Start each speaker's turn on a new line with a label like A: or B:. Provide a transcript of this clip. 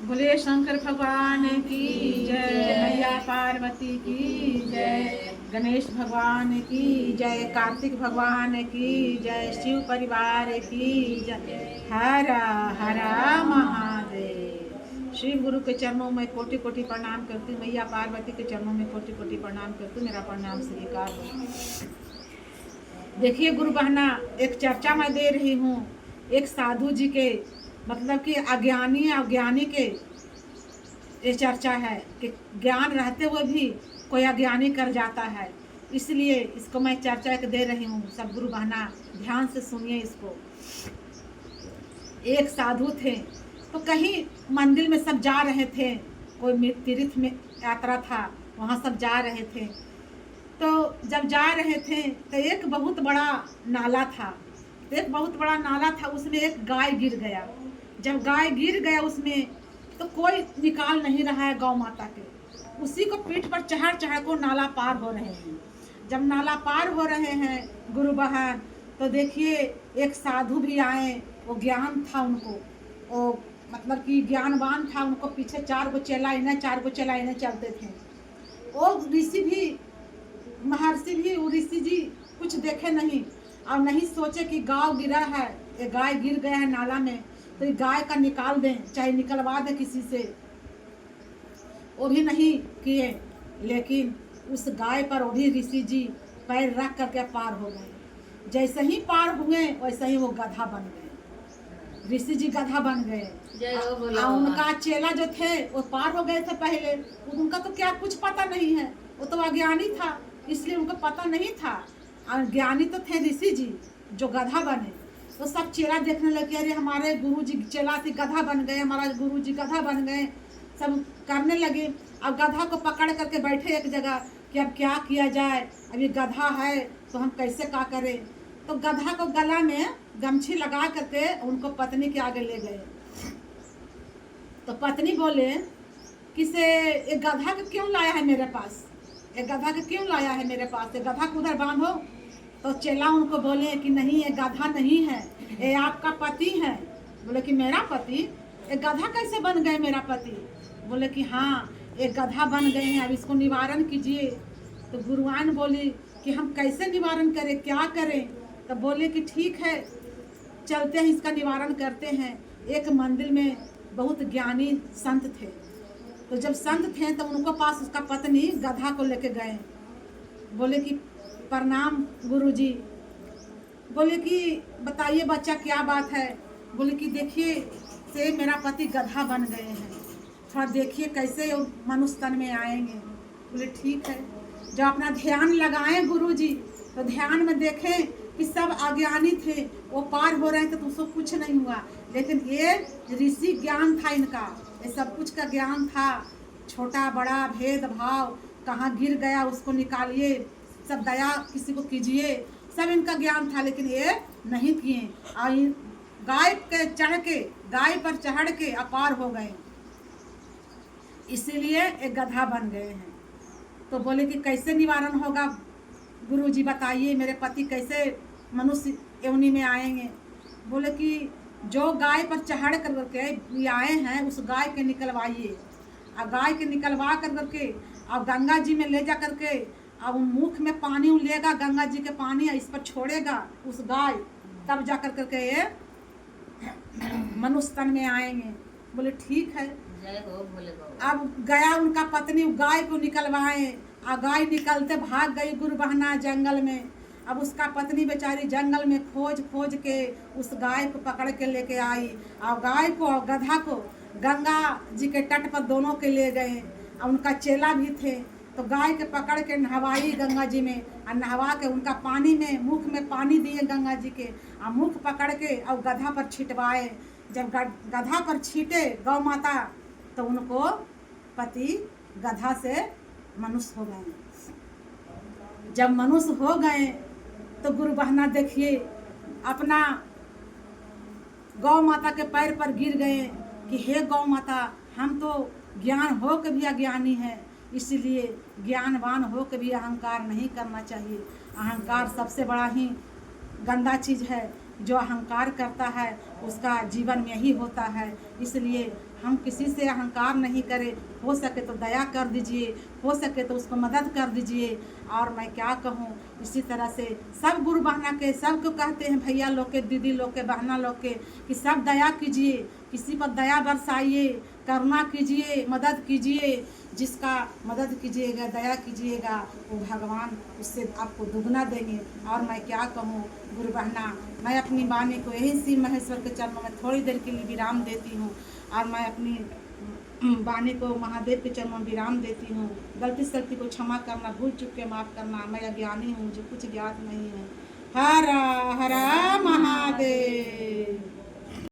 A: बोले शंकर भगवान की जय, मैया पार्वती की जय, गणेश भगवान की जय, कार्तिक भगवान की जय, शिव परिवार की जय। हर हर महादेव। शिव गुरु के चरणों में कोटि कोटि प्रणाम करती हूँ, मैया पार्वती के चरणों में कोटि कोटि प्रणाम करती हूँ। मेरा प्रणाम स्वीकार हो। देखिए गुरु बहना, एक चर्चा मैं दे रही हूँ एक साधु जी के, मतलब कि अज्ञानी के ये चर्चा है कि ज्ञान रहते हुए भी कोई अज्ञानी कर जाता है। इसलिए इसको मैं चर्चा एक दे रही हूँ। सब गुरु बहना ध्यान से सुनिए इसको। एक साधु थे, तो कहीं मंदिर में सब जा रहे थे, कोई तीर्थ में यात्रा था, वहाँ सब जा रहे थे। तो जब जा रहे थे तो एक बहुत बड़ा नाला था, उसमें एक गाय गिर गया। जब गाय गिर गया उसमें, तो कोई निकाल नहीं रहा है गौ माता के, उसी को पीठ पर चढ़ चढ़ को नाला पार हो रहे हैं। जब नाला पार हो रहे हैं गुरु बहन, तो देखिए एक साधु भी आए, वो ज्ञान था उनको, वो मतलब कि ज्ञानवान था, उनको पीछे 4 गो चेला इन्हें चलते थे। वो ऋषि भी, महर्षि भी, वो ऋषि जी कुछ देखे नहीं और नहीं सोचे कि गाय गिरा है, ये गाय गिर गया है नाला में, तो ये गाय का निकाल दें, चाहे निकलवा दें किसी से। वो भी नहीं किए, लेकिन उस गाय पर वो भी ऋषि जी पैर रख करके पार हो गए। जैसे ही पार हुए वैसे ही वो गधा बन गए, ऋषि जी गधा बन गए। उनका चेला जो थे वो पार हो गए थे पहले, उनका तो क्या कुछ पता नहीं है, वो तो अज्ञानी था, इसलिए उनको पता नहीं था। और ज्ञानी तो थे ऋषि जी जो गधा बने। तो सब चेला देखने लगे, अरे हमारे गुरु जी चेला से गधा बन गए, हमारा गुरु जी गधा बन गए। सब करने लगे। अब गधा को पकड़ करके बैठे एक जगह कि अब क्या किया जाए, अब ये गधा है तो हम कैसे क्या करें। तो गधा को गला में गमछी लगा करके उनको पत्नी के आगे ले गए। तो पत्नी बोले कि से ये गधा को क्यों लाया है मेरे पास, ये गधा को क्यों लाया है मेरे पास, ये गधा को उधर बांधो। तो चेला उनको बोले कि नहीं, ये गधा नहीं है, ये आपका पति है। बोले कि मेरा पति, ये गधा कैसे बन गए मेरा पति। बोले कि हाँ, ये गधा बन गए हैं, अब इसको निवारण कीजिए। तो गुरुआन बोली कि हम कैसे निवारण करें, क्या करें। तो बोले कि ठीक है, चलते हैं, इसका निवारण करते हैं। एक मंदिर में बहुत ज्ञानी संत थे, तो जब संत थे तो उनको पास उसका पत्नी गधा को लेके गए। बोले कि प्रणाम गुरुजी। बोले कि बताइए बच्चा क्या बात है। बोले कि देखिए से मेरा पति गधा बन गए हैं, थोड़ा देखिए कैसे मनुष्य तन में आएंगे। बोले ठीक है। जब अपना ध्यान लगाएं गुरुजी, तो ध्यान में देखें कि सब अज्ञानी थे, वो पार हो रहे थे तो उसको कुछ नहीं हुआ, लेकिन ये ऋषि ज्ञान था इनका, ये सब कुछ का ज्ञान था। छोटा बड़ा भेदभाव, कहाँ गिर गया उसको निकालिए, सब दया किसी को कीजिए, सब इनका ज्ञान था, लेकिन ये नहीं किए। और गाय पर चढ़ के अपार हो गए, इसीलिए एक गधा बन गए हैं। तो बोले कि कैसे निवारण होगा गुरुजी बताइए, मेरे पति कैसे मनुष्य योनि में आएंगे। बोले कि जो गाय पर चढ़ कर के आए हैं उस गाय के निकलवाइए, और गाय के निकलवा कर के और गंगा जी में ले जा करके, अब मुख में पानी लेगा, गंगा जी के पानी इस पर छोड़ेगा उस गाय, तब जा कर के ये मनुष्य तन में आएंगे। बोले ठीक है।
B: जय हो भोले बाबा।
A: अब गया उनका पत्नी गाय को निकलवाए, और गाय निकलते भाग गई गुरु बहना जंगल में। अब उसका पत्नी बेचारी जंगल में खोज खोज के उस गाय को पकड़ के लेके आई, और गाय को और गधा को गंगा जी के तट पर दोनों के ले गए। और उनका चेला भी थे, तो गाय के पकड़ के नहवाई गंगा जी में, और नहवा के उनका पानी में मुख में पानी दिए गंगा जी के, और मुख पकड़ के और गधा पर छिटवाए। जब गधा पर छीटे गौ माता, तो उनको पति गधा से मनुष्य हो गए। जब मनुष्य हो गए तो गुरु बहना देखिए अपना गौ माता के पैर पर गिर गए कि हे गौ माता, हम तो ज्ञान हो के भी अज्ञानी है, इसलिए ज्ञानवान हो के भी अहंकार नहीं करना चाहिए। अहंकार सबसे बड़ा ही गंदा चीज़ है, जो अहंकार करता है उसका जीवन में ही होता है। इसलिए हम किसी से अहंकार नहीं करें, हो सके तो दया कर दीजिए, हो सके तो उसको मदद कर दीजिए। और मैं क्या कहूँ, इसी तरह से सब गुरु बहना के सबको कहते हैं, भैया लोग के, दीदी लोग के, बहना लोग के, कि सब दया कीजिए, किसी पर दया बरसाइए, करुणा कीजिए, मदद कीजिए। जिसका मदद कीजिएगा, दया कीजिएगा, वो भगवान उससे आपको दुगना देंगे। और मैं क्या कहूँ गुरु बहना, मैं अपनी वाणी को यही शिव महेश्वर के चरणों में थोड़ी देर के लिए विराम देती हूँ। और मैं अपनी वाणी को महादेव के चरणों में विराम देती हूँ। गलती सलती को क्षमा करना, भूल चुक के माफ़ करना। मैं अज्ञानी हूँ, मुझे कुछ ज्ञात नहीं है। हर हर महादेव।